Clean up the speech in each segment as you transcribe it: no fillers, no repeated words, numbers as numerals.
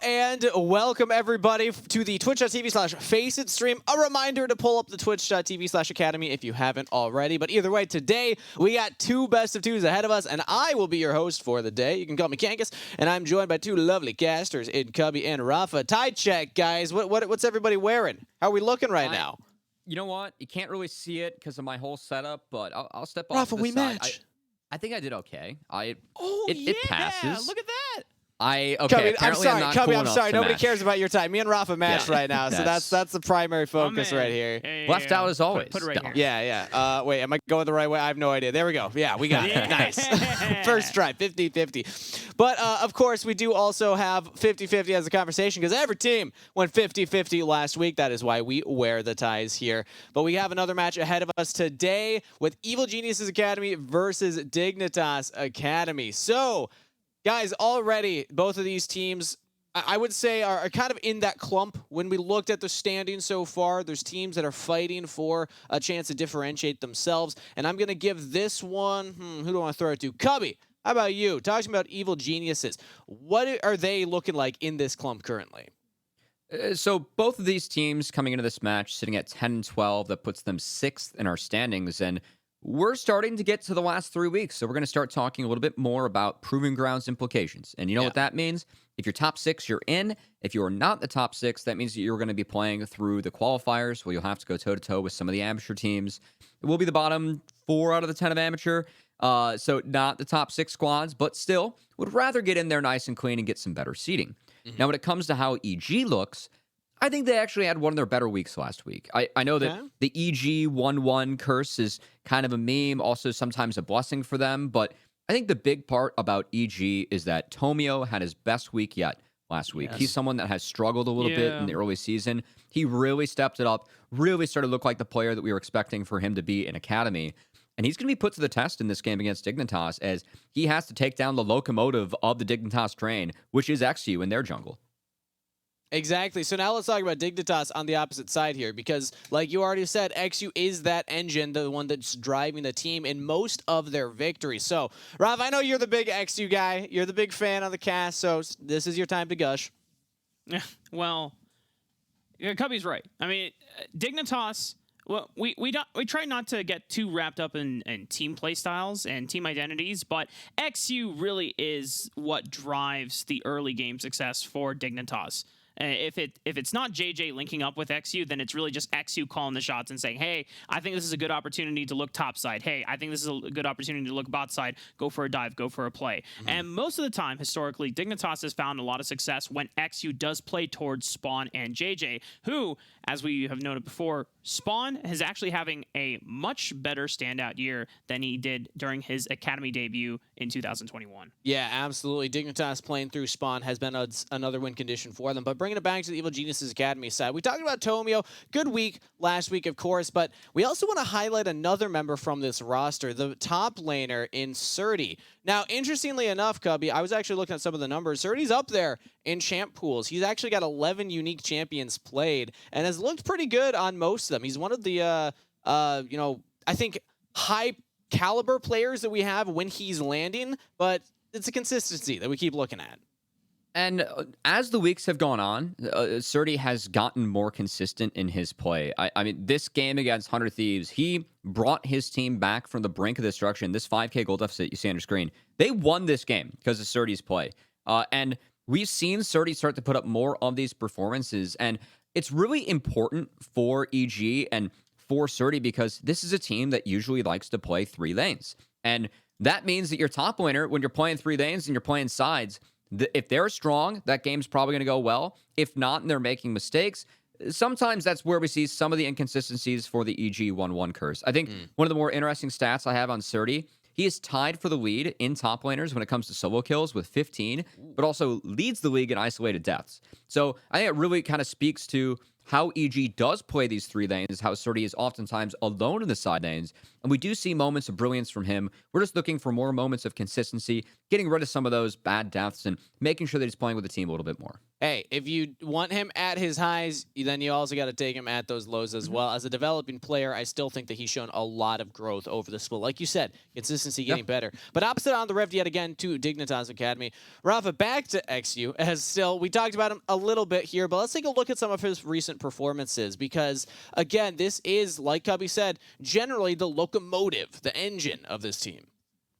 And welcome everybody to the twitch.tv/faceit stream. A reminder to pull up the twitch.tv/academy if you haven't already. But either way, today we got two best of twos ahead of us, and I will be your host for the day. You can call me Kangas, and I'm joined by two lovely casters in Cubby and Rafa. Tie check, guys. What's everybody wearing? How are we looking right now? You know what? You can't really see it because of my whole setup, but I'll step off Rafa, to the we side. match. I think I did okay. It passes. Look at that. Cubby, I'm sorry. Nobody cares about your tie. Me and Rafa match right now, so Yes. that's the primary focus right here. Left out as always. Put it right here. Yeah. Wait, am I going the right way? I have no idea. There we go. Yeah, we got it. Nice. First try, 50-50. But, of course, we do also have 50-50 as a conversation because every team went 50-50 last week. That is why we wear the ties here. But we have another match ahead of us today with Evil Geniuses Academy versus Dignitas Academy. So, guys, already both of these teams, I would say, are kind of in that clump. When we looked at the standings so far, there's teams that are fighting for a chance to differentiate themselves. And I'm going to give this one, who do I want to throw it to? Cubby, how about you? Talk to me about Evil Geniuses. What are they looking like in this clump currently? So both of these teams coming into this match sitting at 10-12, that puts them 6th in our standings, and we're starting to get to the last 3 weeks, so we're going to start talking a little bit more about Proving Grounds implications. And you know what that means? If you're top 6, you're in. If you're not the top 6, that means that you're going to be playing through the qualifiers, where you'll have to go toe-to-toe with some of the amateur teams. It will be the bottom 4 out of the 10 of amateur, so not the top 6 squads, but still would rather get in there nice and clean and get some better seeding. Now, when it comes to how EG looks, I think they actually had one of their better weeks last week. I know that the EG 1-1 curse is kind of a meme, also sometimes a blessing for them, but I think the big part about EG is that Tomio had his best week yet last week. He's someone that has struggled a little bit in the early season. He really stepped it up, really started to look like the player that we were expecting for him to be in Academy. And he's going to be put to the test in this game against Dignitas, as he has to take down the locomotive of the Dignitas train, which is XU in their jungle. Exactly. So now let's talk about Dignitas on the opposite side here, because like you already said, XU is that engine, the one that's driving the team in most of their victories. So, Rav, I know you're the big XU guy. You're the big fan on the cast, so this is your time to gush. Well, Cubby's right. I mean, Dignitas, well, we try not to get too wrapped up in team play styles and team identities, but XU really is what drives the early game success for Dignitas. If it's not JJ linking up with XU, then it's really just XU calling the shots and saying, hey, I think this is a good opportunity to look top side. Hey, I think this is a good opportunity to look bot side. Go for a dive. Go for a play. And most of the time, historically, Dignitas has found a lot of success when XU does play towards Spawn and JJ, who, as we have noted before, Spawn is actually having a much better standout year than he did during his Academy debut in 2021. Yeah, absolutely. Dignitas playing through Spawn has been another win condition for them. But bringing it back to the Evil Geniuses Academy side, we talked about Tomio. Good week last week, of course, but we also want to highlight another member from this roster, the top laner in Surdy. Now, interestingly enough, Cubby, I was actually looking at some of the numbers. Surdy's up there in champ pools. He's actually got 11 unique champions played and has looked pretty good on most of them. He's one of the, I think high caliber players that we have when he's landing, but it's a consistency that we keep looking at. And as the weeks have gone on, Surdy has gotten more consistent in his play. I mean, this game against 100 Thieves, he brought his team back from the brink of destruction. This 5K goal deficit you see on your screen, they won this game because of Surdy's play. And we've seen Surdy start to put up more of these performances. And it's really important for EG and for Surdy because this is a team that usually likes to play 3 lanes. And that means that your top laner, when you're playing 3 lanes and you're playing sides, if they're strong, that game's probably going to go well. If not, and they're making mistakes, sometimes that's where we see some of the inconsistencies for the EG 1-1 curse. I think one of the more interesting stats I have on Surdy, he is tied for the lead in top laners when it comes to solo kills with 15, but also leads the league in isolated deaths. So I think it really kind of speaks to how EG does play these 3 lanes, how Surdy is oftentimes alone in the side lanes. And we do see moments of brilliance from him. We're just looking for more moments of consistency, getting rid of some of those bad deaths and making sure that he's playing with the team a little bit more. Hey, if you want him at his highs, then you also got to take him at those lows as well. As a developing player, I still think that he's shown a lot of growth over the split. Like you said, consistency getting better. But opposite on the rift yet again to Dignitas Academy. Rafa, back to XU, as still, we talked about him a little bit here, but let's take a look at some of his recent performances because, again, this is, like Cubby said, generally the locomotive, the engine of this team.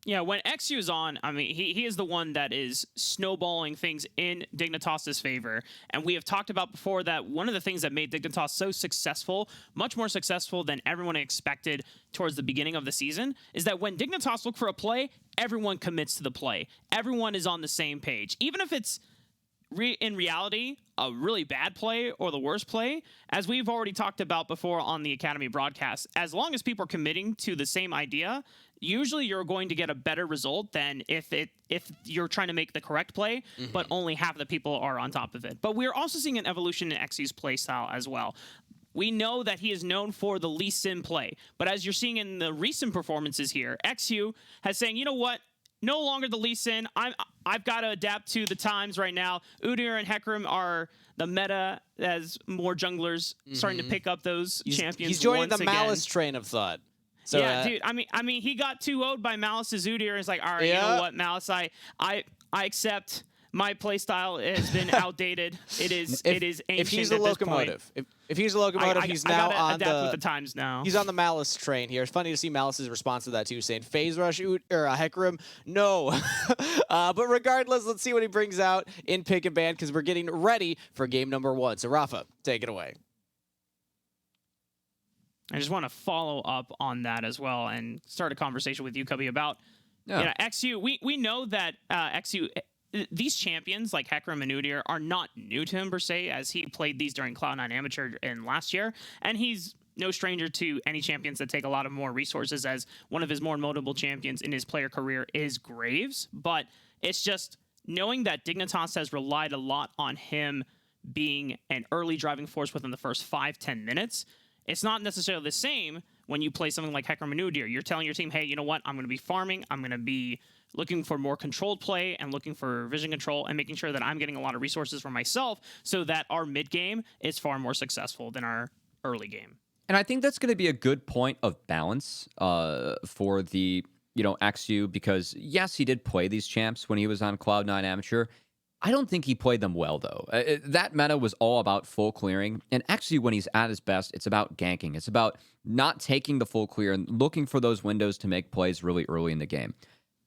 Yeah, when XU is on, I mean, he is the one that is snowballing things in Dignitas' favor. And we have talked about before that one of the things that made Dignitas so successful, much more successful than everyone expected towards the beginning of the season, is that when Dignitas look for a play, everyone commits to the play. Everyone is on the same page. Even if it's in reality a really bad play or the worst play, as we've already talked about before on the Academy broadcast, as long as people are committing to the same idea, usually you're going to get a better result than if you're trying to make the correct play, but only half the people are on top of it. But we're also seeing an evolution in XU's play style as well. We know that he is known for the Lee Sin play, but as you're seeing in the recent performances here, XU has saying, you know what? No longer the Lee Sin. I've got to adapt to the times right now. Udyr and Hecarim are the meta as more junglers starting to pick up those champions. He's joining once the again. Malice train of thought. So, yeah, dude. I mean, he got 2-0'd by Malice's Udyr, and it's like, all right, you know what, Malice, I accept. My playstyle has been outdated. It is ancient. If he's a locomotive, if he's a locomotive, he's now on adapt with the times now. He's on the Malice train here. It's funny to see Malice's response to that too, saying phase rush or Hecarim, no. But regardless, let's see what he brings out in pick and ban because we're getting ready for game number 1. So Rafa, take it away. I just want to follow up on that as well and start a conversation with you, Cubby, about XU. We know that XU. These champions like Hecarim and Udyr are not new to him per se, as he played these during Cloud9 Amateur in last year, and he's no stranger to any champions that take a lot of more resources, as one of his more notable champions in his player career is Graves. But it's just knowing that Dignitas has relied a lot on him being an early driving force within the first 5-10 minutes. It's not necessarily the same when you play something like Hecarim and Udyr. You're telling your team, hey, you know what? I'm going to be farming. I'm going to be looking for more controlled play and looking for vision control and making sure that I'm getting a lot of resources for myself so that our mid game is far more successful than our early game. And I think that's going to be a good point of balance for the, XU, because yes, he did play these champs when he was on Cloud9 Amateur. I don't think he played them well, though. That meta was all about full clearing. And actually, when he's at his best, it's about ganking. It's about not taking the full clear and looking for those windows to make plays really early in the game.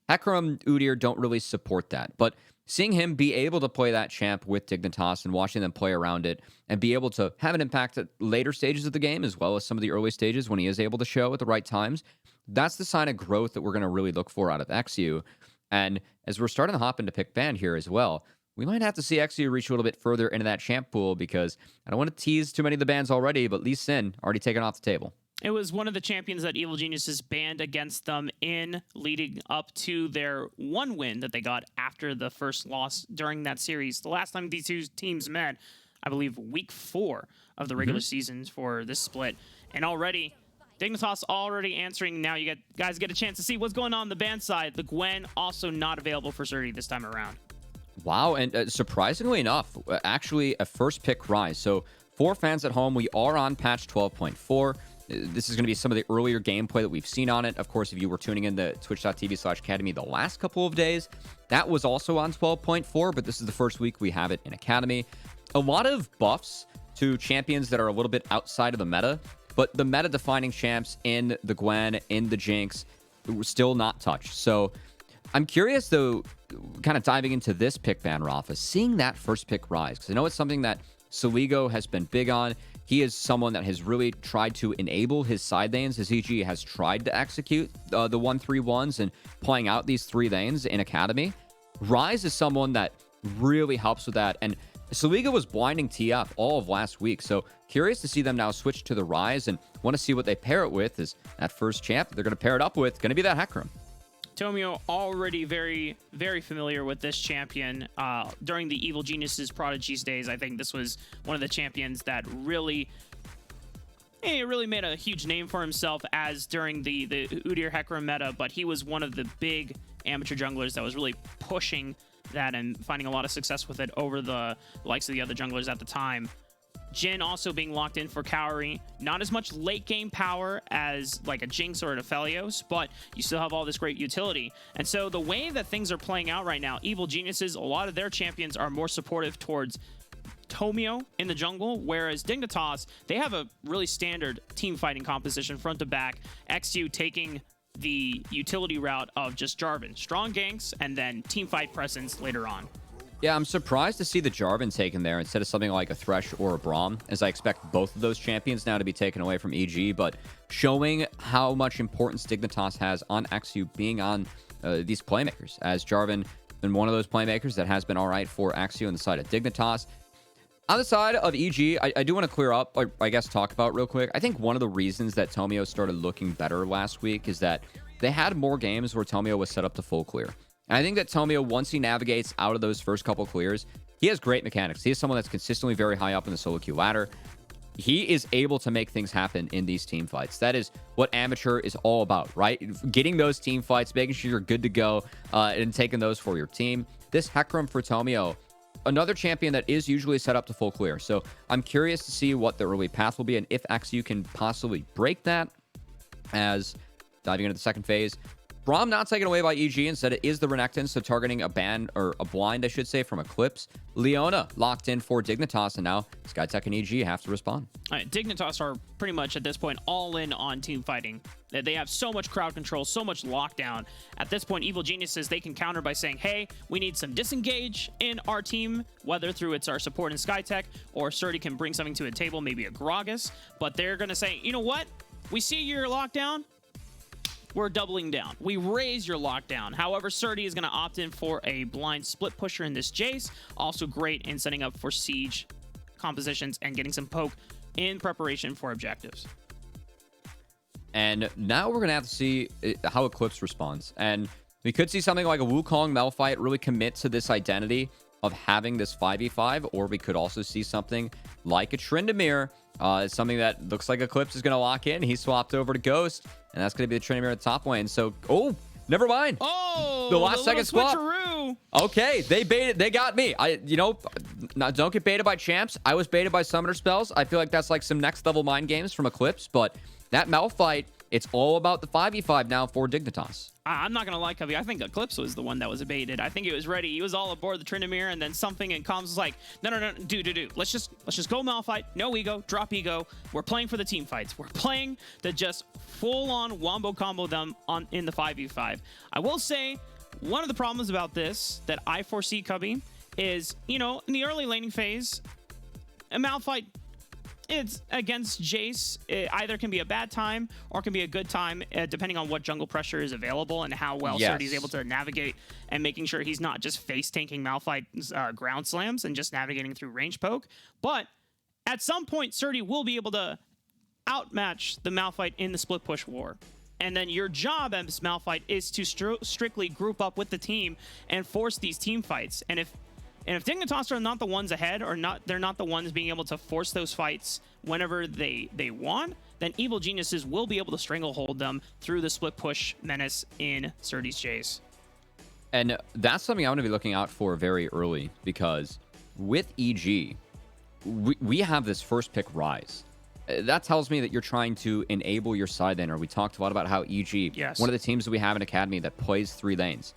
Hecarim, Udyr don't really support that. But seeing him be able to play that champ with Dignitas and watching them play around it and be able to have an impact at later stages of the game as well as some of the early stages when he is able to show at the right times, that's the sign of growth that we're going to really look for out of XU. And as we're starting to hop into pick ban here as well, we might have to see XU reach a little bit further into that champ pool because I don't want to tease too many of the bans already, but Lee Sin already taken off the table. It was one of the champions that Evil Geniuses banned against them in leading up to their one win that they got after the first loss during that series. The last time these two teams met, I believe week 4 of the regular seasons for this split. And already, Dignitas already answering. Now you guys get a chance to see what's going on the ban side. The Gwen also not available for Surdy this time around. Wow, and surprisingly enough, actually a first pick rise. So for fans at home, we are on patch 12.4. This is going to be some of the earlier gameplay that we've seen on it. Of course, if you were tuning in to twitch.tv/academy the last couple of days, that was also on 12.4, but this is the first week we have it in Academy. A lot of buffs to champions that are a little bit outside of the meta, but the meta-defining champs in the Gwen, in the Jinx, were still not touched. So I'm curious, though, kind of diving into this pick ban, Rafa, seeing that first pick rise, because I know it's something that Soligo has been big on. He is someone that has really tried to enable his side lanes as EG has tried to execute the 1-3-1s and playing out these 3 lanes in Academy. Rise is someone that really helps with that. And Soligo was blinding TF all of last week. So curious to see them now switch to the Rise and want to see what they pair it with. Is that first champ they're going to pair it up with going to be that Hecarim? Tomio already very, very familiar with this champion. During the Evil Geniuses Prodigies days, I think this was one of the champions that really made a huge name for himself as during the Udyr Hecarim meta, but he was one of the big amateur junglers that was really pushing that and finding a lot of success with it over the likes of the other junglers at the time. Jhin also being locked in for Kaori. Not as much late game power as like a Jinx or an Aphelios, but you still have all this great utility. And so the way that things are playing out right now, Evil Geniuses, a lot of their champions are more supportive towards Tomio in the jungle, whereas Dignitas, they have a really standard team fighting composition front to back. XU taking the utility route of just Jarvan. Strong ganks and then team fight presence later on. Yeah, I'm surprised to see the Jarvan taken there instead of something like a Thresh or a Braum, as I expect both of those champions now to be taken away from EG, but showing how much importance Dignitas has on XU being on these playmakers, as Jarvan been one of those playmakers that has been all right for XU on the side of Dignitas. On the side of EG, I do want to clear up, or I guess talk about real quick. I think one of the reasons that Tomio started looking better last week is that they had more games where Tomio was set up to full clear. And I think that Tomio, once he navigates out of those first couple clears, he has great mechanics. He is someone that's consistently very high up in the solo queue ladder. He is able to make things happen in these team fights. That is what amateur is all about, right? Getting those team fights, making sure you're good to go, and taking those for your team. This Hecarim for Tomio, another champion that is usually set up to full clear. So I'm curious to see what the early path will be and if XU can possibly break that. As diving into the second phase, Braum not taken away by EG. Instead, it is the Renekton, so targeting a ban, or a blind, I should say, from Eclipse. Leona locked in for Dignitas, and now Skytech and EG have to respond. All right, Dignitas are pretty much at this point all in on team fighting. They have so much crowd control, so much lockdown. At this point, Evil Geniuses, they can counter by saying, hey, we need some disengage in our team, whether through it's our support in Skytech, or Surdy can bring something to a table, maybe a Gragas. But they're going to say, you know what? We see your lockdown. We're doubling down. We raise your lockdown. However, Surdy is going to opt in for a blind split pusher in this Jace. Also great in setting up for siege compositions and getting some poke in preparation for objectives. And now we're going to have to see how Eclipse responds. And we could see something like a Wukong Malphite really commit to this identity of having this 5v5, or we could also see something like a Tryndamere. Something that looks like Eclipse is going to lock in. He swapped over to Ghost, and that's going to be the Tryndamere at top lane. So, never mind. Oh, the last second swap. Switcheroo. Okay, they baited. They got me. Don't get baited by champs. I was baited by summoner spells. I feel like that's like some next level mind games from Eclipse, but that Malphite, it's all about the 5v5 now for Dignitas. I'm not going to lie, Covey. I think Eclipse was the one that was baited. I think it was ready. He was all aboard the Tryndamere, and then something in comms was like, no, do. Let's just go Malphite. No ego. Drop ego. We're playing for the team fights. We're playing to just full-on wombo combo them in the 5v5. I will say, one of the problems about this that I foresee, Cubby, is, in the early laning phase, a Malphite, it's against Jace. It either can be a bad time or can be a good time, depending on what jungle pressure is available and how well Surdy's able to navigate and making sure he's not just face tanking Malphite's ground slams and just navigating through range poke. But at some point, Surdy will be able to outmatch the Malphite in the split push war. And then your job as Malphite is to strictly group up with the team and force these team fights. And if Dignitas are not the ones ahead, or they're not the ones being able to force those fights whenever they want, then Evil Geniuses will be able to stranglehold them through the split push menace in Surdy's Jace. And that's something I'm going to be looking out for very early, because with EG, we have this first pick Rise. That tells me that you're trying to enable your side laner. We talked a lot about how EG, one of the teams that we have in Academy that plays 3 lanes.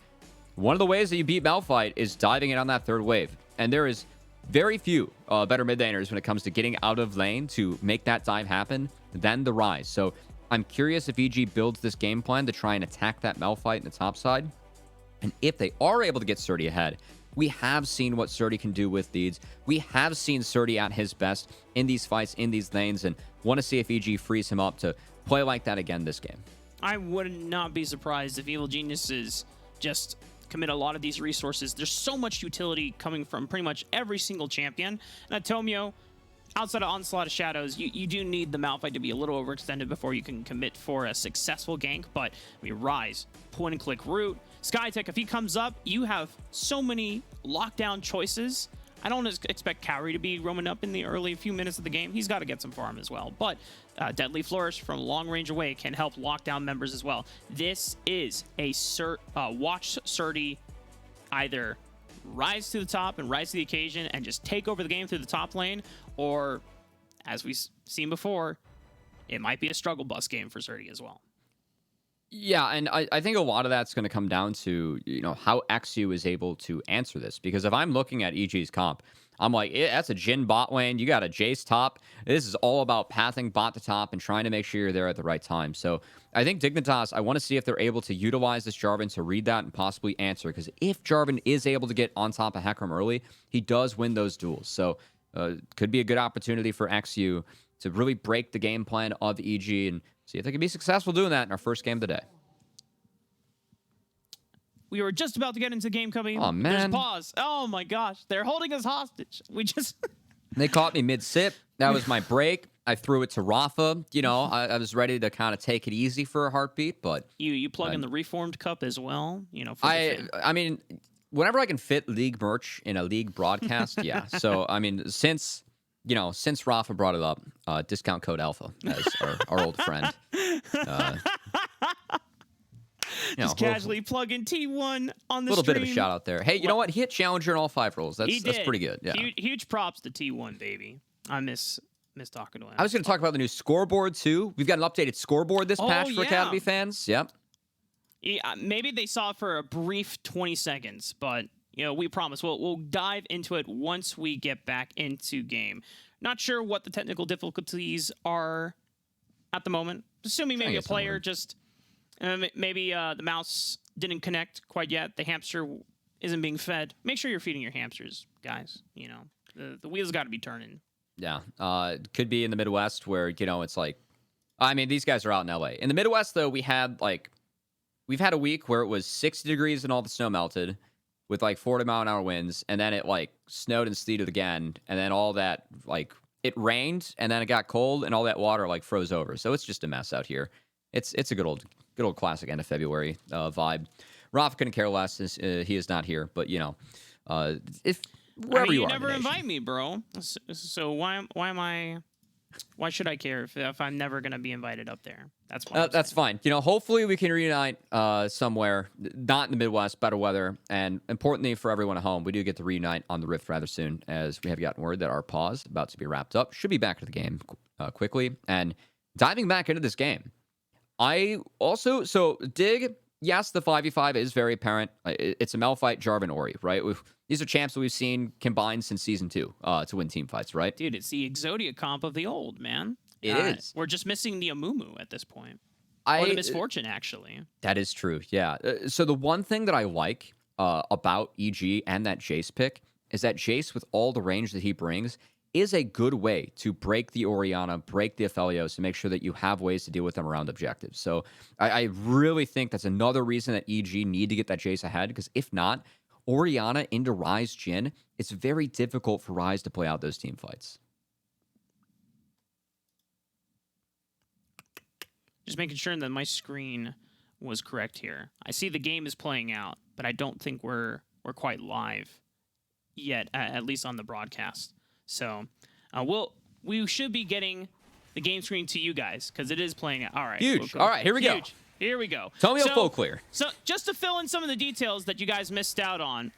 One of the ways that you beat Malphite is diving in on that third wave. And there is very few better mid laners when it comes to getting out of lane to make that dive happen than the Rise. So I'm curious if EG builds this game plan to try and attack that Malphite in the top side. And if they are able to get Surdy ahead, we have seen what Surdy can do with leads. We have seen Surdy at his best in these fights, in these lanes, and want to see if EG frees him up to play like that again this game. I would not be surprised if Evil Geniuses just commit a lot of these resources. There's so much utility coming from pretty much every single champion. And Tomio, outside of Onslaught of Shadows, you do need the Malphite to be a little overextended before you can commit for a successful gank. But I mean, Ryze, point-and-click route. Skytech, if he comes up, you have so many lockdown choices. I don't expect Kauri to be roaming up in the early few minutes of the game. He's got to get some farm as well. But Deadly Flourish from long range away can help lock down members as well. This is a watch Surdy either rise to the top and rise to the occasion and just take over the game through the top lane, or, as we've seen before, it might be a struggle bus game for Surdy as well. Yeah, and I think a lot of that's going to come down to, how XU is able to answer this. Because if I'm looking at EG's comp, I'm like, that's a Jhin bot lane. You got a Jace top. This is all about pathing bot to top and trying to make sure you're there at the right time. So I think Dignitas, I want to see if they're able to utilize this Jarvan to read that and possibly answer. Because if Jarvan is able to get on top of Hecarim early, he does win those duels. So could be a good opportunity for XU to really break the game plan of EG and see if they can be successful doing that in our first game of the day. We were just about to get into the game, Cubby. Oh, man. There's pause. Oh, my gosh. They're holding us hostage. We just... They caught me mid-sip. That was my break. I threw it to Rafa. I was ready to kind of take it easy for a heartbeat, but... You plug in the Reformed Cup as well? I mean, whenever I can fit League merch in a League broadcast, yeah. So, I mean, since Rafa brought it up, discount code Alpha as our old friend. Just casually plug in T1 on the little stream. Bit of a shout out there. Hey, you know what? He hit Challenger in all 5 roles. That's pretty good. Yeah. Huge props to T1, baby. I miss talking to him. I was going to talk about the new scoreboard, too. We've got an updated scoreboard this patch for Academy fans. Yep. Yeah, maybe they saw it for a brief 20 seconds, but we promise we'll dive into it once we get back into game. Not sure what the technical difficulties are at the moment. Assuming maybe a player just maybe the mouse didn't connect quite yet. The hamster isn't being fed. Make sure you're feeding your hamsters, guys. The wheels got to be turning. Yeah. Could be in the Midwest where, it's like, I mean, these guys are out in LA. In the Midwest, though, we've had a week where it was 60 degrees and all the snow melted with 40-mile-an-hour winds, and then it snowed and sleeted again, and then all that it rained, and then it got cold, and all that water froze over. So it's just a mess out here. It's a good old classic end of February vibe. Rafa couldn't care less. He is not here, but if wherever you are, never invite me, bro. So why should I care if I'm never gonna be invited up there? That's fine. Hopefully we can reunite somewhere, not in the Midwest, better weather, and importantly for everyone at home, we do get to reunite on the Rift rather soon, as we have gotten word that our pause is about to be wrapped up. Should be back to the game quickly, and diving back into this game. Dig, yes, the 5v5 is very apparent. It's a Malphite, Jarvan, Ori, right? These are champs that we've seen combined since Season 2 to win team fights, right? Dude, it's the Exodia comp of the old, man. It is. We're just missing the Amumu at this point. Or the Misfortune, actually. That is true, yeah. So the one thing that I like about EG and that Jace pick is that Jace, with all the range that he brings, is a good way to break the Orianna, break the Aphelios, to make sure that you have ways to deal with them around objectives. So I really think that's another reason that EG need to get that Jace ahead, because if not, Orianna into Ryze Jhin, it's very difficult for Ryze to play out those team fights. Just making sure that my screen was correct here. I see the game is playing out, but I don't think we're quite live yet, at least on the broadcast. So we should be getting the game screen to you guys because it is playing out. All right. Huge. All right, here we go. Here we go. Tell me how full clear. So just to fill in some of the details that you guys missed out on,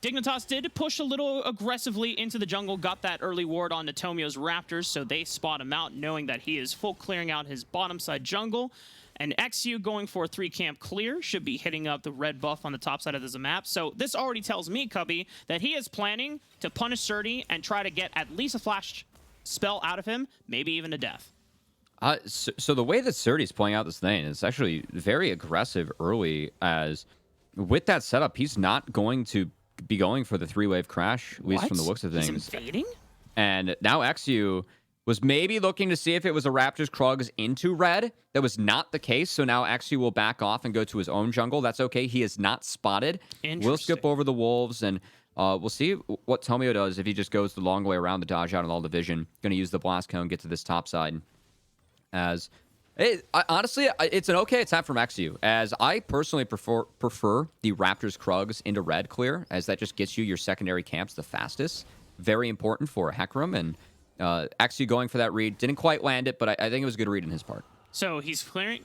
Dignitas did push a little aggressively into the jungle, got that early ward on Natomio's Raptors, so they spot him out, knowing that he is full clearing out his bottom side jungle. And XU going for a 3-camp clear, should be hitting up the red buff on the top side of the map. So this already tells me, Cubby, that he is planning to punish Surdy and try to get at least a flash spell out of him, maybe even to death. So the way that Surdy's playing out this lane is actually very aggressive early, as with that setup, he's not going to be going for the 3-wave crash, at least from the looks of things. He's invading? And now XU was maybe looking to see if it was a Raptors Krugs into red. That was not the case, so now XU will back off and go to his own jungle. That's okay. He is not spotted. We'll skip over the wolves, and We'll see what Tomio does if he just goes the long way around the dodge out and all division. Going to use the blast cone, get to this top side. As honestly, it's an okay attack from XU, as I personally prefer the Raptors Krugs into red clear, as that just gets you your secondary camps the fastest. Very important for Hecarim, and XU going for that read. Didn't quite land it, but I think it was a good read on his part. So he's clearing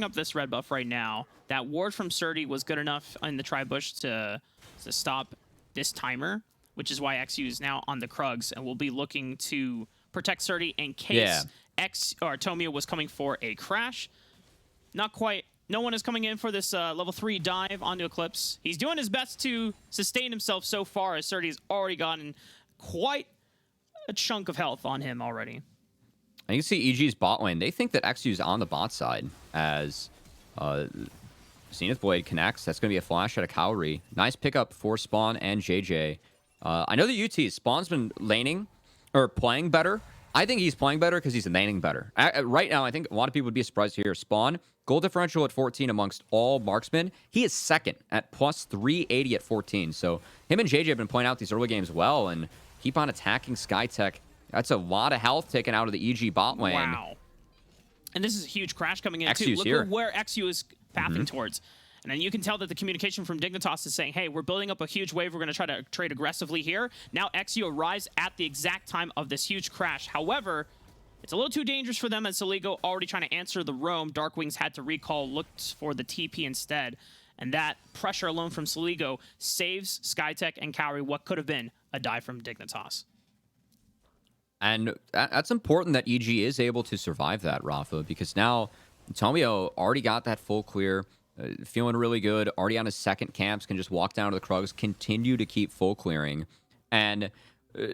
up this red buff right now. That ward from Surdy was good enough in the tri-bush to stop this timer, which is why XU is now on the Krugs and will be looking to protect Surdy in case Tomio was coming for a crash. Not quite. No one is coming in for this level 3 dive onto Eclipse. He's doing his best to sustain himself so far, as Surdy's already gotten quite a chunk of health on him already. And you can see EG's bot lane. They think that XU's on the bot side, as Zenith Blade connects. That's going to be a flash out of Cowrie. Nice pickup for Spawn and JJ. I know the UT, Spawn's been laning, or playing better. I think he's playing better because he's laning better. Right now, I think a lot of people would be surprised to hear Spawn. Goal differential at 14 amongst all marksmen. He is second at plus 380 at 14. So him and JJ have been playing out these early games well and keep on attacking Skytech. That's a lot of health taken out of the EG bot lane. Wow. And this is a huge crash coming in, XU's too. Look here. at where XU is pathing towards. And then you can tell that the communication from Dignitas is saying, hey, we're building up a huge wave. We're going to try to trade aggressively here. Now XU arrives at the exact time of this huge crash. However, it's a little too dangerous for them, as Soligo already trying to answer the roam. Darkwings had to recall, looked for the TP instead. And that pressure alone from Soligo saves Skytech and Cowrie what could have been a dive from Dignitas. And that's important that EG is able to survive that, Rafa, because now Tomio already got that full clear, feeling really good, already on his second camps, can just walk down to the Krugs, continue to keep full clearing. And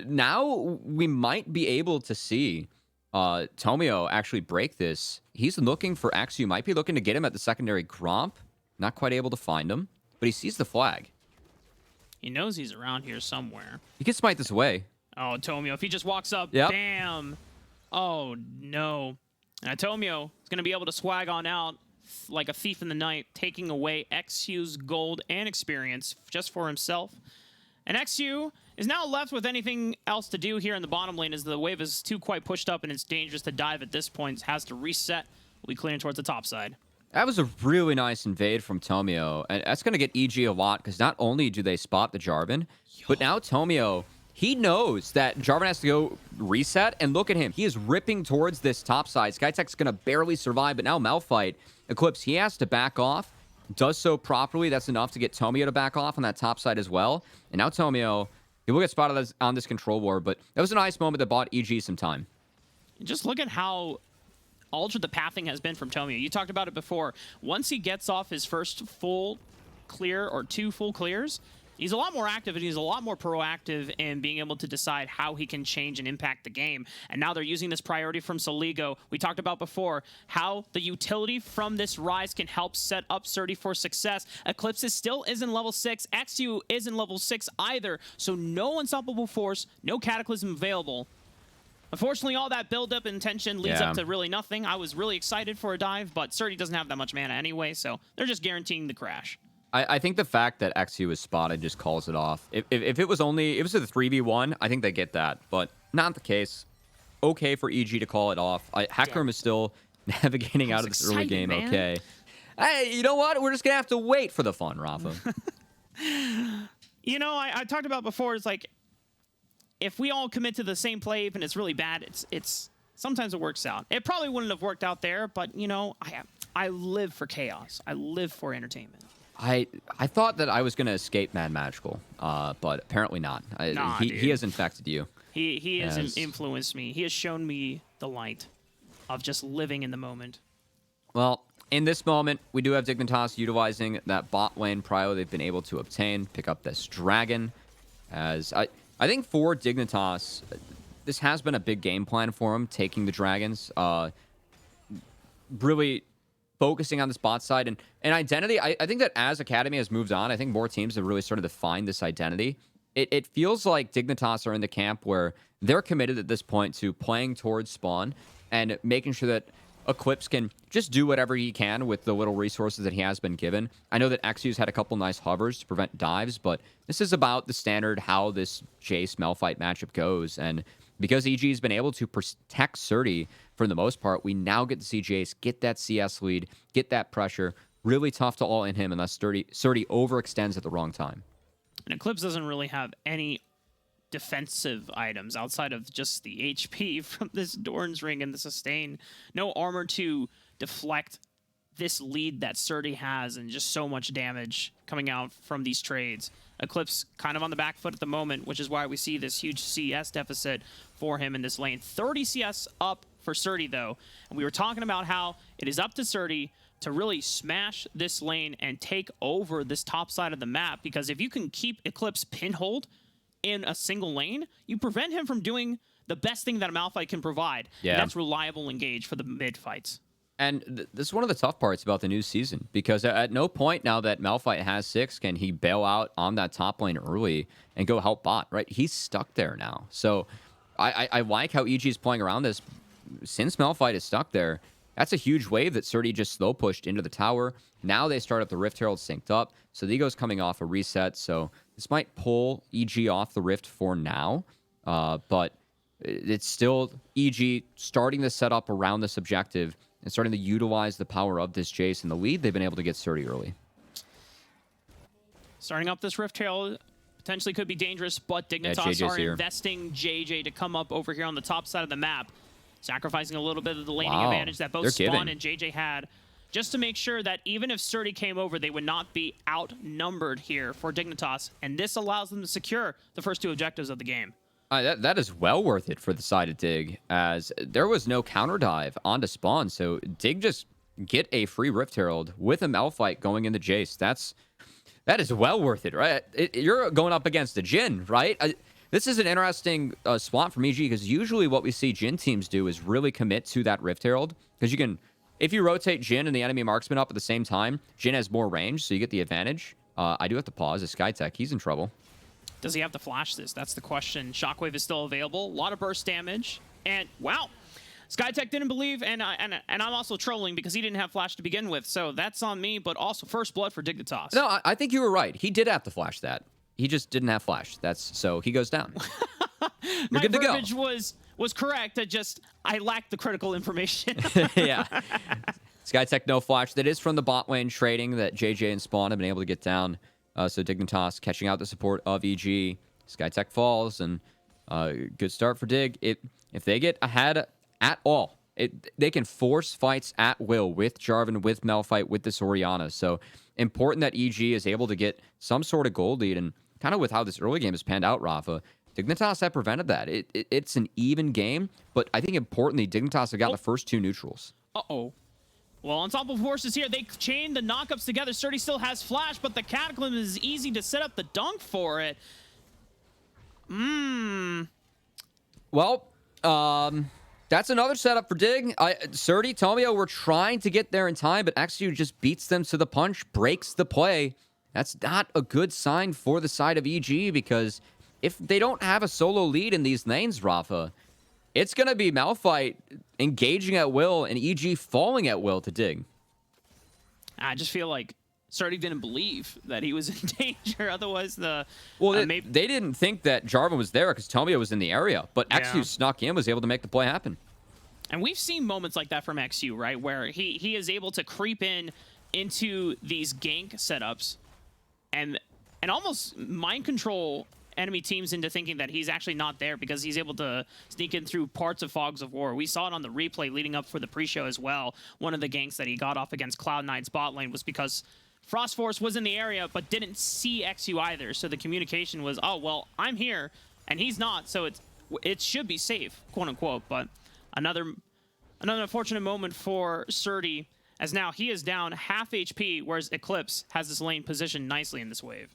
now we might be able to see Tomio actually break this. He's looking for XU, might be looking to get him at the secondary Gromp. Not quite able to find him, but he sees the flag. He knows he's around here somewhere. He can smite this away. Oh, Tomio, if he just walks up, damn. Oh, no. And Tomio is going to be able to swag on out like a thief in the night, taking away XU's gold and experience just for himself. And XU is now left with anything else to do here in the bottom lane, as the wave is too quite pushed up and it's dangerous to dive at this point. Has to reset. Will be clearing towards the top side. That was a really nice invade from Tomio, and that's going to get EG a lot, because not only do they spot the Jarvan, but now Tomio, he knows that Jarvan has to go reset, and look at him. He is ripping towards this top side. Skytech's going to barely survive, but now Malphite, Eclipse, he has to back off. Does so properly. That's enough to get Tomio to back off on that top side as well. And now Tomio, he will get spotted on this control war, but that was a nice moment that bought EG some time. Just look at how altered the pathing has been from Tomio. You talked about it before. Once he gets off his first full clear or 2 full clears, he's a lot more active, and he's a lot more proactive in being able to decide how he can change and impact the game. And now they're using this priority from Soligo. We talked about before how the utility from this rise can help set up Surdy for success. Eclipse still isn't level 6. XU isn't level 6 either. So no unstoppable force, no cataclysm available. Unfortunately, all that build-up and tension leads up to really nothing. I was really excited for a dive, but Surdy doesn't have that much mana anyway, so they're just guaranteeing the crash. I think the fact that XU is spotted just calls it off. If it was only, it was a 3v1, I think they get that, but not the case. Okay for EG to call it off. Hecarim is still navigating out of this early game, man. Okay. Hey, you know what? We're just going to have to wait for the fun, Rafa. You know, I talked about before, it's like, if we all commit to the same play and it's really bad, it's sometimes it works out. It probably wouldn't have worked out there, but, you know, I live for chaos. I live for entertainment. I thought that I was going to escape Mad Magical, but apparently not. He has infected you. He has influenced me. He has shown me the light of just living in the moment. Well, in this moment, we do have Dignitas utilizing that bot lane prio they've been able to obtain, pick up this dragon. As I think for Dignitas, this has been a big game plan for him, taking the dragons, really focusing on this bot side and identity. I think that as Academy has moved on, I think more teams have really started to find this identity. It feels like Dignitas are in the camp where they're committed at this point to playing towards spawn and making sure that Eclipse can just do whatever he can with the little resources that he has been given. I know that Exu's had a couple nice hovers to prevent dives, but this is about the standard how this Jace Malphite matchup goes. And because EG has been able to protect Surdy for the most part, we now get to see Jace get that CS lead, get that pressure. Really tough to all in him unless Surdy overextends at the wrong time. And Eclipse doesn't really have any defensive items outside of just the HP from this Doran's Ring and the sustain. No armor to deflect this lead that Surdy has, and just so much damage coming out from these trades. Eclipse kind of on the back foot at the moment, which is why we see this huge CS deficit for him in this lane. 30 CS up for Surdy, though. And we were talking about how it is up to Surdy to really smash this lane and take over this top side of the map, because if you can keep Eclipse pinholed in a single lane, you prevent him from doing the best thing that a Malphite can provide. Yeah. And that's reliable engage for the mid fights. And this is one of the tough parts about the new season, because at no point now that Malphite has 6 can he bail out on that top lane early and go help bot, right? He's stuck there now. So I like how EG is playing around this. Since Malphite is stuck there, that's a huge wave that Surdy just slow pushed into the tower. Now they start up the Rift Herald synced up, so the Ego's coming off a reset, so this might pull EG off the Rift for now, but it's still EG starting to set up around this objective and starting to utilize the power of this Jace and the lead they've been able to get Surdy early. Starting up this Rift Herald potentially could be dangerous, but Dignitas are investing JJ to come up over here on the top side of the map, sacrificing a little bit of the laning advantage that both Spawn and JJ had, just to make sure that even if Surdy came over, they would not be outnumbered here for Dignitas, and this allows them to secure the first 2 objectives of the game. That is well worth it for the side of Dig, as there was no counter dive onto Spawn, so Dig just get a free Rift Herald with a Malphite going into Jace. That is well worth it, right? You're going up against a Jhin, right? This is an interesting spot from EG, because usually what we see Jhin teams do is really commit to that Rift Herald, because you can, if you rotate Jhin and the enemy marksman up at the same time, Jhin has more range, so you get the advantage. I do have to pause. The SkyTech, he's in trouble. Does he have to flash this? That's the question. Shockwave is still available. A lot of burst damage. And, wow, SkyTech didn't believe, and I'm also trolling because he didn't have flash to begin with, so that's on me, but also first blood for Dignitas. No, I think you were right. He did have to flash that. He just didn't have flash. So he goes down. My verbiage was correct. I lacked the critical information. Yeah. SkyTech no flash. That is from the bot lane trading that JJ and Spawn have been able to get down. So Dignitas catching out the support of EG. SkyTech falls, and good start for Dig. If they get ahead at all, they can force fights at will with Jarvan, with Malphite, with this Orianna. So important that EG is able to get some sort of gold lead, and kind of with how this early game has panned out, Rafa, Dignitas have prevented that. It's an even game, but I think importantly, Dignitas have got the first 2 neutrals. Uh-oh. Well, Ensemble Forces here, they chain the knockups together. Surdy still has flash, but the Cataclysm is easy to set up the dunk for it. Well, that's another setup for Dig. Surdy, Tomio were trying to get there in time, but Exu just beats them to the punch, breaks the play. That's not a good sign for the side of EG, because if they don't have a solo lead in these lanes, Rafa, it's going to be Malphite engaging at will and EG falling at will to Dig. I just feel like Surdy didn't believe that he was in danger. Otherwise, they didn't think that Jarvan was there because Tomio was in the area, but Exu snuck in, was able to make the play happen. And we've seen moments like that from Exu, right, where he is able to creep into these gank setups and almost mind control enemy teams into thinking that he's actually not there, because he's able to sneak in through parts of Fogs of War. We saw it on the replay leading up for the pre-show as well. One of the ganks that he got off against Cloud9's bot lane was because Frost Force was in the area but didn't see Exu either. So the communication was, oh, well, I'm here and he's not, so it should be safe, quote unquote. But another unfortunate moment for Surdy, as now he is down half HP, whereas Eclipse has this lane positioned nicely in this wave.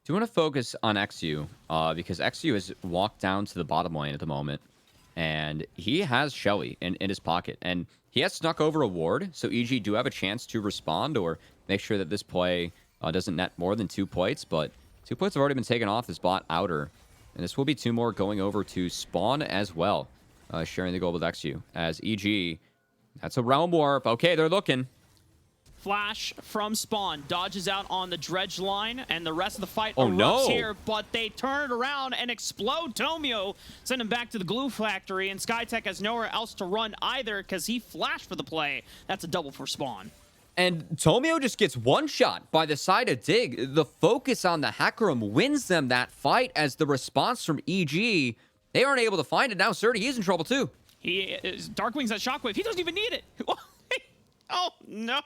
Do you want to focus on Exu? Because Exu has walked down to the bottom lane at the moment, and he has Shelly in his pocket, and he has snuck over a ward, so EG do have a chance to respond or make sure that this play doesn't net more than 2 plates, but 2 plates have already been taken off this bot outer, and this will be 2 more going over to Spawn as well. sharing the goal with XU. As EG, that's a realm warp. Okay, they're looking. Flash from Spawn dodges out on the dredge line, and the rest of the fight Oh, erupts no. here, but they turn it around and explode Tomio, send him back to the glue factory, and Skytech has nowhere else to run either because he flashed for the play. That's a double for Spawn. And Tomio just gets one shot by the side of Dig. The focus on the Hecarim wins them that fight as the response from EG, they aren't able to find it. Now Surdy, he's in trouble too. He is Darkwing's at Shockwave. He doesn't even need it. Oh, no.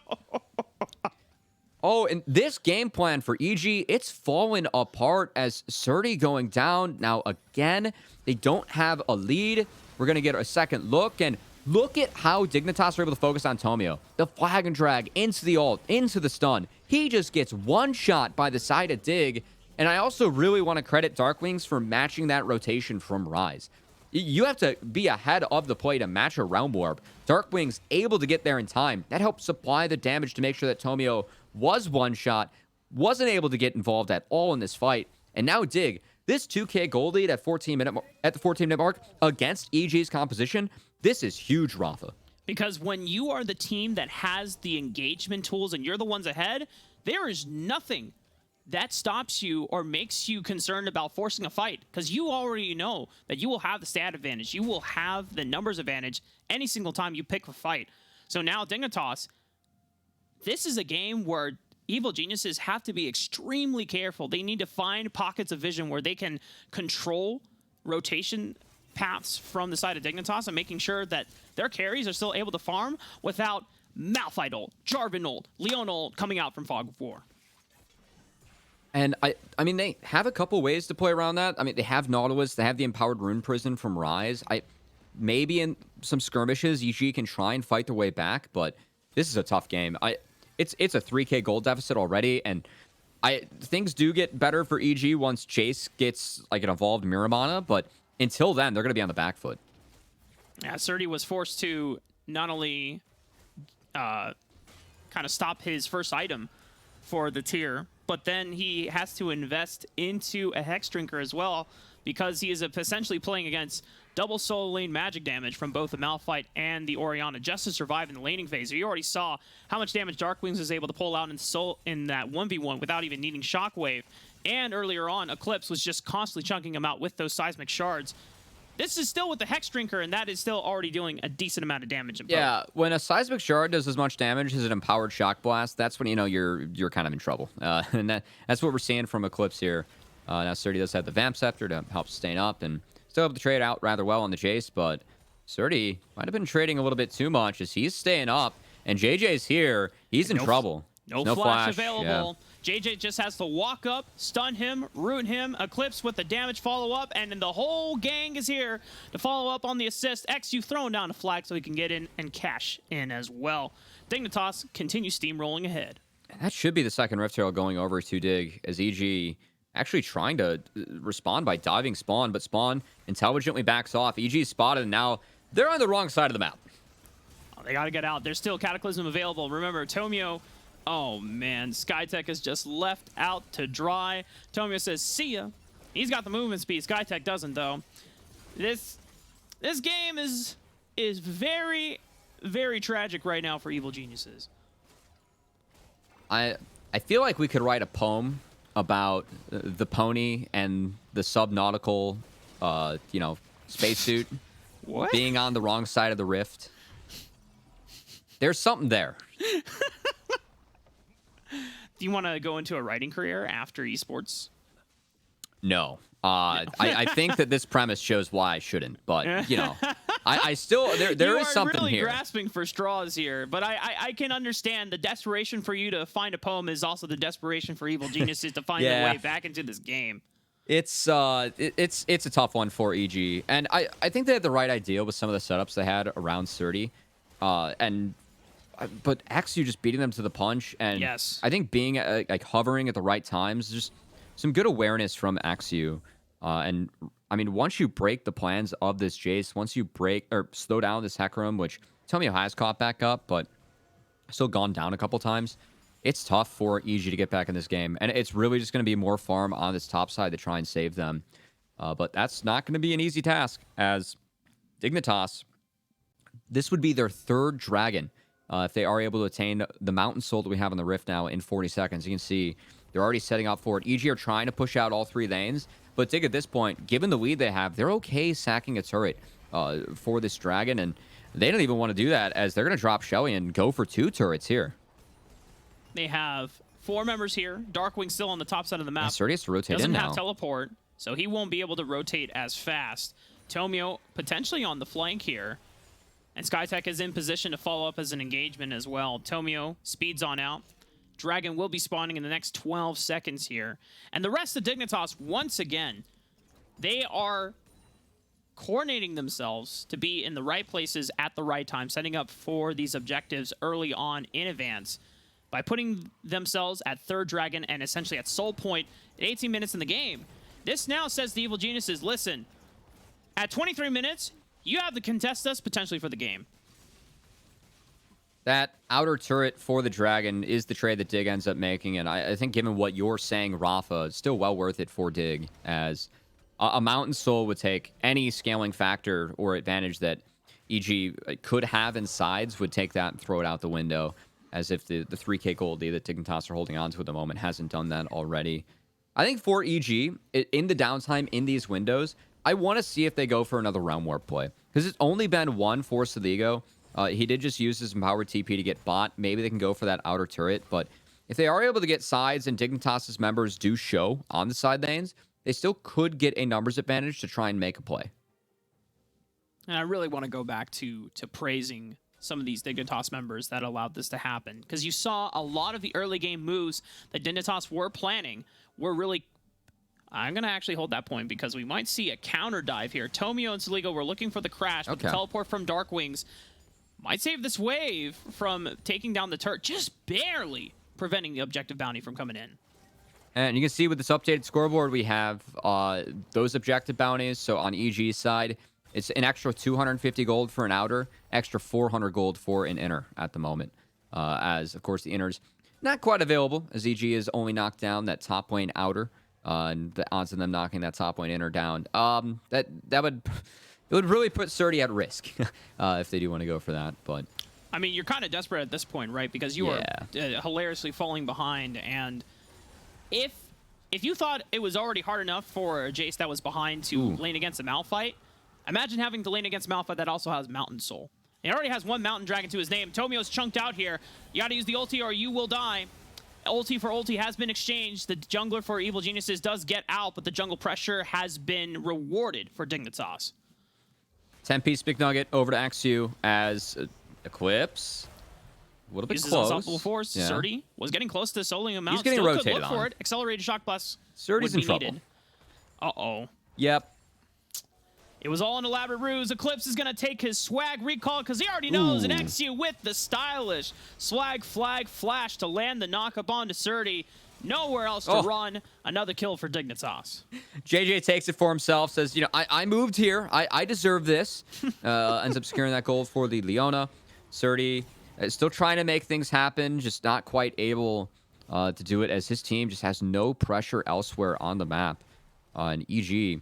Oh, and this game plan for EG, it's fallen apart as Surdy going down. Now, again, they don't have a lead. We're going to get a second look, and look at how Dignitas are able to focus on Tomio. The flag and drag into the ult, into the stun. He just gets one shot by the side of Dig, and I also really want to credit Darkwings for matching that rotation from Rise. You have to be ahead of the play to match a round warp. Darkwing's able to get there in time. That helped supply the damage to make sure that Tomio was one shot, wasn't able to get involved at all in this fight. And now Dig, this 2K goal lead at the 14-minute mark against EG's composition, this is huge, Rafa. Because when you are the team that has the engagement tools and you're the ones ahead, there is nothing that stops you or makes you concerned about forcing a fight, because you already know that you will have the stat advantage. You will have the numbers advantage any single time you pick a fight. So now Dignitas, this is a game where Evil Geniuses have to be extremely careful. They need to find pockets of vision where they can control rotation paths from the side of Dignitas and making sure that their carries are still able to farm without Malphite ult, Jarvan ult, Leon ult coming out from Fog of War. And I mean, they have a couple ways to play around that. I mean, they have Nautilus, they have the Empowered Rune Prison from Rise. Maybe in some skirmishes, EG can try and fight their way back, but this is a tough game. It's a 3K gold deficit already, and things do get better for EG once Chase gets like an evolved Miramana, but until then, they're going to be on the back foot. Yeah, Surdy was forced to not only kind of stop his first item for the tier, but then he has to invest into a Hex Drinker as well, because he is essentially playing against double solo lane magic damage from both the Malphite and the Orianna just to survive in the laning phase. You already saw how much damage Darkwings was able to pull out in that 1v1 without even needing Shockwave. And earlier on, Eclipse was just constantly chunking him out with those seismic shards. This is still with the Hex Drinker, and that is still already doing a decent amount of damage. Yeah, when a seismic shard does as much damage as an empowered shock blast, that's when you know you're kind of in trouble. And that's what we're seeing from Eclipse here. Now Surdy does have the Vamp Scepter to help sustain up, and still able to trade out rather well on the chase, but Surdy might have been trading a little bit too much as he's staying up, and JJ's here. He's in trouble. No flash available. Yeah. JJ just has to walk up, stun him, ruin him, Eclipse with the damage follow-up, and then the whole gang is here to follow up on the assist. XU throwing down a flag so he can get in and cash in as well. Dignitas continues steamrolling ahead. That should be the second Rift Herald going over to Dig, as EG actually trying to respond by diving Spawn, but Spawn intelligently backs off. EG spotted, and now they're on the wrong side of the map. Oh, they got to get out. There's still Cataclysm available. Remember, Tomio... Oh, man. Skytech is just left out to dry. Tomio says, see ya. He's got the movement speed. Skytech doesn't, though. This game is very, very tragic right now for Evil Geniuses. I feel like we could write a poem about the pony and the subnautical, spacesuit being on the wrong side of the rift. There's something there. Do you want to go into a writing career after esports? No. I think that this premise shows why I shouldn't, but, I still, there is something really here. You are really grasping for straws here, but I can understand the desperation for you to find a poem is also the desperation for Evil Geniuses to find their way back into this game. It's a tough one for EG, and I think they had the right idea with some of the setups they had around Surdy, but XU just beating them to the punch, and yes. I think being like hovering at the right times, just some good awareness from XU, and I mean, once you break the plans of this Jace, once you break or slow down this Hecarim, which Tomio has caught back up, but still gone down a couple times, it's tough for EG to get back in this game, and it's really just going to be more farm on this top side to try and save them, but that's not going to be an easy task, as Dignitas, this would be their third dragon. If they are able to attain the Mountain Soul that we have on the Rift now in 40 seconds. You can see they're already setting up for it. EG are trying to push out all 3 lanes, but Dig at this point, given the lead they have, they're okay sacking a turret for this dragon, and they don't even want to do that as they're going to drop Shelly and go for 2 turrets here. They have 4 members here. Darkwing still on the top side of the map. Surdy has to rotate Doesn't in have now. teleport, so he won't be able to rotate as fast. Tomio potentially on the flank here. And Skytech is in position to follow up as an engagement as well. Tomio speeds on out. Dragon will be spawning in the next 12 seconds here. And the rest of Dignitas, once again, they are coordinating themselves to be in the right places at the right time, setting up for these objectives early on in advance by putting themselves at 3rd Dragon and essentially at Soul Point at 18 minutes in the game. This now says the Evil Geniuses, listen, at 23 minutes, you have to contest us potentially for the game. That outer turret for the Dragon is the trade that Dig ends up making, and I think given what you're saying, Rafa, it's still well worth it for Dig, as a Mountain Soul would take any scaling factor or advantage that EG could have in sides, would take that and throw it out the window, as if the 3K gold that Dignitas are holding on to at the moment hasn't done that already. I think for EG, in the downtime in these windows, I want to see if they go for another Realm Warp play. Because it's only been one for Saligo. He did just use his empowered TP to get bot. Maybe they can go for that outer turret. But if they are able to get sides and Dignitas' members do show on the side lanes, they still could get a numbers advantage to try and make a play. And I really want to go back to praising some of these Dignitas members that allowed this to happen. Because you saw a lot of the early game moves that Dignitas were planning were really... I'm going to actually hold that point because we might see a counter dive here. Tomio and Saligo were looking for the crash, but the teleport from Darkwings might save this wave from taking down the turret, just barely preventing the objective bounty from coming in. And you can see with this updated scoreboard, we have those objective bounties. So on EG's side, it's an extra 250 gold for an outer, extra 400 gold for an inner at the moment. As, of course, the inner's not quite available, as EG is only knocked down that top lane outer. And the odds of them knocking that top lane inner down, that would really put Surdy at risk if they do want to go for that. But I mean, you're kind of desperate at this point, right? Because you are hilariously falling behind, and if you thought it was already hard enough for a Jace that was behind to lane against a Malphite, imagine having to lane against Malphite that also has Mountain Soul. He already has 1 Mountain Dragon to his name. Tomio's chunked out here. You got to use the ulti or you will die. Ulti for ulti has been exchanged. The jungler for Evil Geniuses does get out, but the jungle pressure has been rewarded for Dignitas. 10-piece Big Nugget over to XU as Eclipse. A little bit Uses close. Unstoppable Force. Yeah. Surdy was getting close to soloing him out. He's getting Still rotated could look on. for it. Accelerated Shock Blast Surdy's would in be trouble. needed. Uh-oh. Yep. It was all an elaborate ruse. Eclipse is going to take his swag recall because he already knows. And XU with the stylish swag flag flash to land the knock-up onto Surdy. Nowhere else to run. Another kill for Dignitas. JJ takes it for himself, says, you know, I moved here. I deserve this. Ends up securing that gold for the Leona. Surdy still trying to make things happen, just not quite able to do it as his team just has no pressure elsewhere on the map. And EG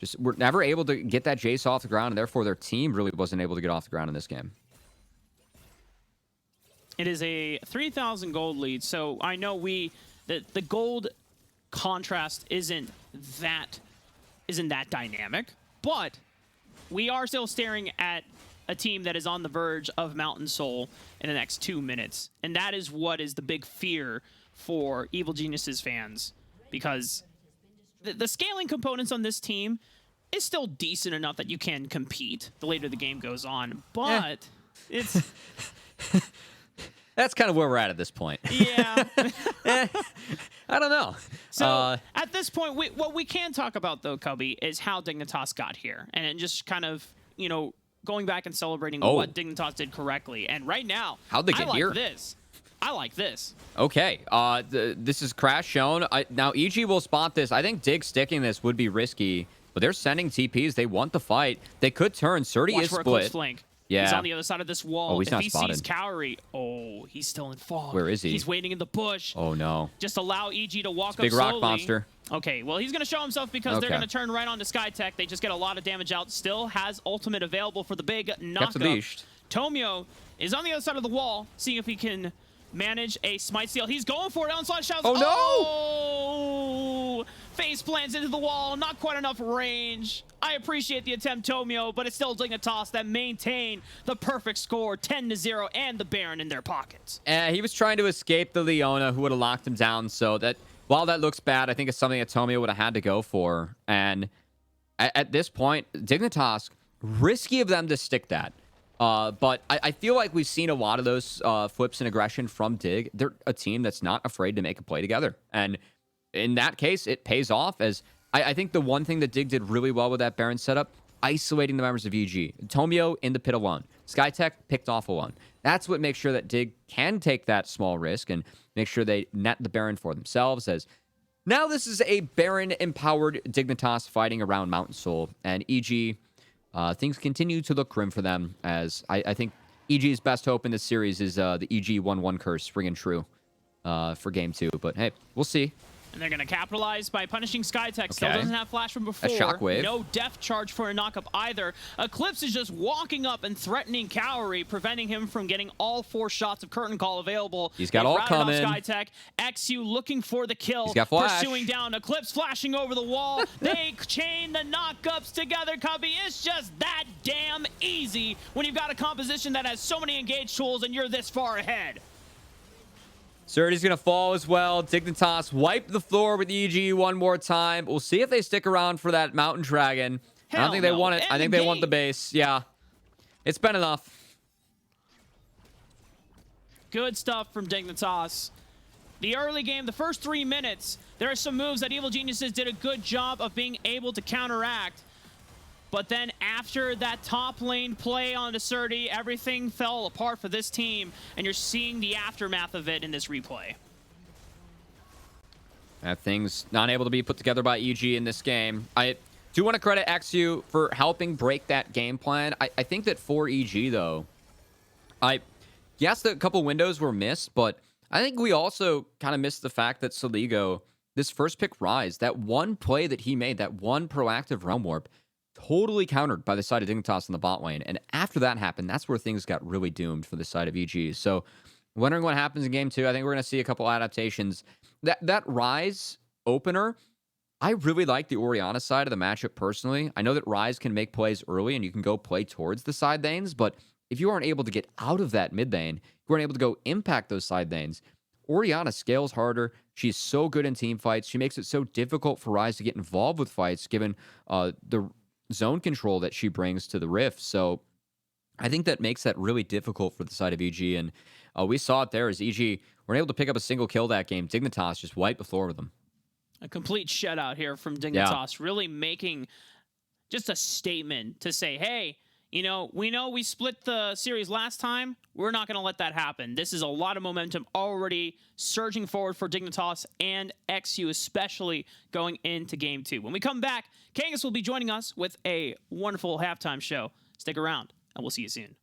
just were never able to get that Jace off the ground, and therefore their team really wasn't able to get off the ground in this game. It is a 3,000 gold lead, so I know the gold contrast isn't that dynamic, but we are still staring at a team that is on the verge of Mountain Soul in the next 2 minutes, and that is what is the big fear for Evil Geniuses fans, because the scaling components on this team is still decent enough that you can compete the later the game goes on, but it's... That's kind of where we're at this point. Yeah. I don't know. So at this point, what we can talk about, though, Cubby, is how Dignitas got here. And just kind of, you know, going back and celebrating what Dignitas did correctly. And right now, how'd they get here? I like this. Okay. This is Crash shown. Now, EG will spot this. I think Dig sticking this would be risky, but they're sending TPs. They want the fight. They could turn. Surdy Watch is for split. a close flank. Yeah. He's on the other side of this wall. Oh, he's if not he spotted. sees Cowrie, he's still in fog. Where is he? He's waiting in the bush. Oh, no. Just allow EG to walk up Big slowly. rock monster. Okay, well, he's going to show himself because they're Okay. going to turn right onto SkyTech. They just get a lot of damage out. Still has ultimate available for the big Gets the knockup. beast. Tomio is on the other side of the wall, seeing if he can manage a smite steal. He's going for it. Onslaught shouts. Oh, no! Oh! Face plants into the wall. Not quite enough range. I appreciate the attempt, Tomio, but it's still Dignitas that maintain the perfect score, 10-0, and the Baron in their pockets. He was trying to escape the Leona, who would have locked him down. So that while that looks bad, I think it's something that Tomio would have had to go for. And at this point, Dignitas, risky of them to stick that. But I feel like we've seen a lot of those flips and aggression from Dig. They're a team that's not afraid to make a play together. And in that case, it pays off as I think the one thing that Dig did really well with that Baron setup, isolating the members of EG. Tomio in the pit alone. SkyTech picked off alone. That's what makes sure that Dig can take that small risk and make sure they net the Baron for themselves as now this is a Baron-empowered Dignitas fighting around Mountain Soul. And EG, things continue to look grim for them as I think EG's best hope in this series is the EG 1-1 curse ringing true for Game 2. But hey, we'll see. And they're going to capitalize by punishing SkyTech. Still doesn't have flash from before. Shockwave. No def charge for a knockup either. Eclipse is just walking up and threatening Cowrie, preventing him from getting all 4 shots of Curtain Call available. He's got all coming. SkyTech. XU looking for the kill. He's got flash. Pursuing down. Eclipse flashing over the wall. They chain the knockups together, Cubby. It's just that damn easy when you've got a composition that has so many engaged tools and you're this far ahead. Surdy's going to fall as well. Dignitas wipe the floor with EG one more time. We'll see if they stick around for that Mountain Dragon. I don't think they want it. I think they want the base. Yeah. It's been enough. Good stuff from Dignitas. The early game, the first 3 minutes, there are some moves that Evil Geniuses did a good job of being able to counteract. But then after that top lane play on Surdy, everything fell apart for this team, and you're seeing the aftermath of it in this replay. Things not able to be put together by EG in this game. I do want to credit XU for helping break that game plan. I think that for EG, though, yes, a couple windows were missed, but I think we also kind of missed the fact that Soligo, this first pick Rise, that one play that he made, that one proactive Realm Warp, totally countered by the side of Dignitas in the bot lane. And after that happened, that's where things got really doomed for the side of EG. So wondering what happens in Game 2. I think we're going to see a couple adaptations. That Rise opener, I really like the Orianna side of the matchup personally. I know that Rise can make plays early and you can go play towards the side lanes, but if you aren't able to get out of that mid lane, you aren't able to go impact those side lanes, Orianna scales harder. She's so good in team fights. She makes it so difficult for Rise to get involved with fights given the zone control that she brings to the Rift. So I think that makes that really difficult for the side of EG. And we saw it there as EG weren't able to pick up a single kill that game. Dignitas just wiped the floor with them. A complete shutout here from Dignitas, really making just a statement to say, hey, you know we split the series last time. We're not going to let that happen. This is a lot of momentum already surging forward for Dignitas and XU, especially going into Game 2. When we come back, Kangas will be joining us with a wonderful halftime show. Stick around, and we'll see you soon.